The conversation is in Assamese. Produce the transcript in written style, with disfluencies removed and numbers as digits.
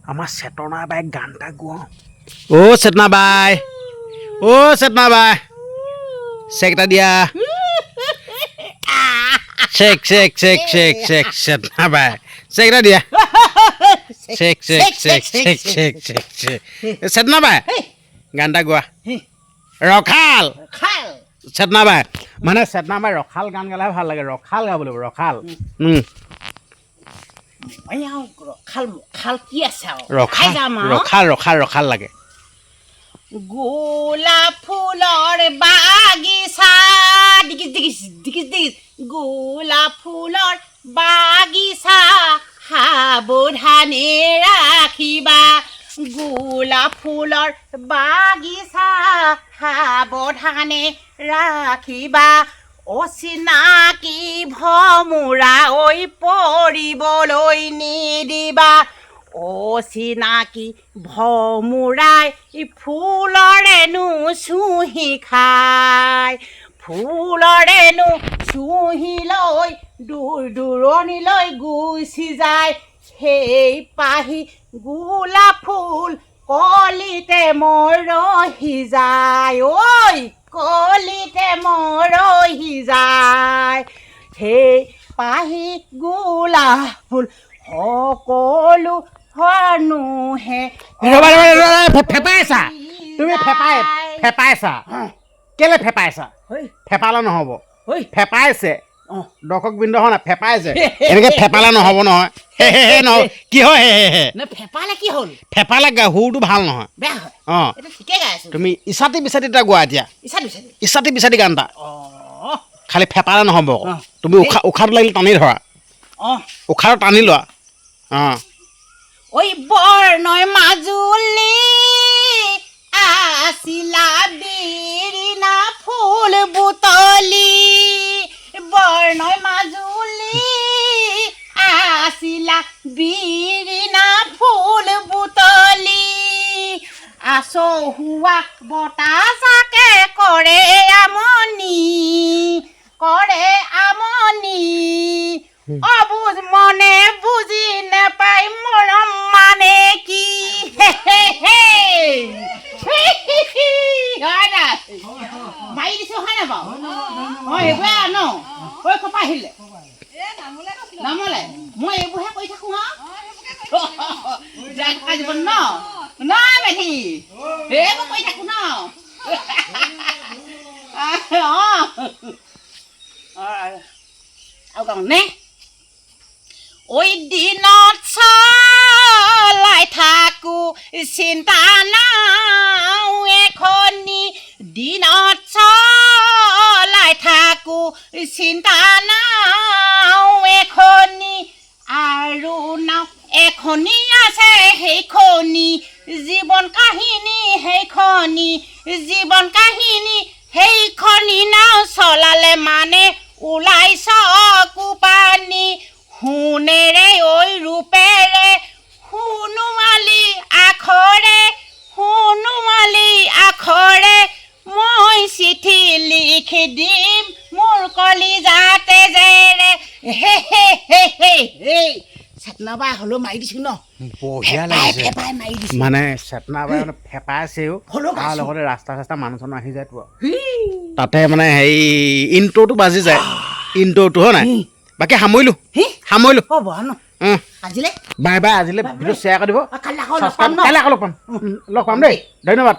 আমাৰ চেতনা বাই গান এটা গোৱা অ' চেতনা বাই চেক এটা দিয়া চেক চেতনা বাই চেক এটা দিয়া চেক চেতনা বাই গান এটা গোৱা ৰখাল চেতনা বাই মানে চেতনা বাই ৰখাল গান গালেহে ভাল লাগে ৰখাল গাব লাগিব ৰখাল ৰখাল লাগে গোলাপ ফুলৰ বাগিচা গোলাপ ফুলৰ বাগিচা সাৱধানে ৰাখিবা গোলাপ ফুলৰ বাগিচা সাৱধানে ৰাখিবা অচিনাকি ভমুৰা ঐ পৰিবলৈ নিদিবা অচিনাকি ভমুৰাই ফুলৰেনো চুহি খায় ফুলৰেনো চুহি লৈ দূৰণিলৈ গুচি যায় সেই পাহি গোলাপ ফুল কলিতে মৰহি যায় ঐ কলিতে মৰহি যায় সেই পাহি গোলাপ ফুল সকলো মানুহে ফেপাইছা তুমি ফেপাইছা কেলে ফেপাইছা ফেপালে নহ'ব ফেপাইছে দৰ্শক বিন্দুখন ফেপাইছে এনেকে ফেপালে নহ'ব নহয় নহয় কি হয় ফেপালে কি হ'ল ফেপালে সুৰটো ভাল নহয় বেয়া হয় অঁ ঠিকে গাই আছো তুমি ইচাতি বিচাতি এটা গোৱা এতিয়া ইচাতি বিচাতি গান এটা খালি ফেপালে নহ'ব তুমি উশাহটো লাগিলে টানি ধৰা উশাহটো টানি লোৱা অঁ ঐ বৰ্ণই মাজুলী আছিলা বিৰিণা ফুল বুটলি বৰ্ণই মাজুলী আছিলা বিৰিণা ফুল বুটলি আচহুৱা বতাজাকে কৰে আমনি অবুজ মনে বুজি নেপাই মৰম মানে কি মাৰি দিছো হয় নাই বাৰু এইবোৰে ন কৈ কপা আহিলে নামলে মই এইবোৰহে কৰি থাকো জীৱন ন বেঠি এইবোৰ কৰি থাকো ন আৰু গাওঁ নে ঐ দিনত চলাই থাকো চিন্তা নাও এখনি দিনত চলাই থাকো চিন্তা নাও এখনি আৰু নাও এখনি আছে সেইখনি জীৱন কাহিনী সেইখনি নাও চলালে মানে ওলাই চকু পানী সোণেৰে ঐ ৰূপেৰে সোণোৱালী আখৰে মই চিঠি লিখি দিম মোৰ কলিজাতে জেৰে চেতনা বাই হ'লেও মাৰি দিছো ন বঢ়িয়া লাগিছে মানে চেতনা বাই মানে ফেপাইছেও তাৰ লগতে ৰাস্তা মানুহ চানুহ আহি যায় তো তাতে মানে হেৰি ইণ্ট্ৰ'টো বাজি যায় ইণ্ট্ৰ'টো হয় নাই বাকী সামৰিলো আজিলে বাই আজিলে ভিডিঅ' শ্বেয়াৰ কৰি দিব কাইলৈ আকৌ লগ পাম লগ পাম দেই ধন্যবাদ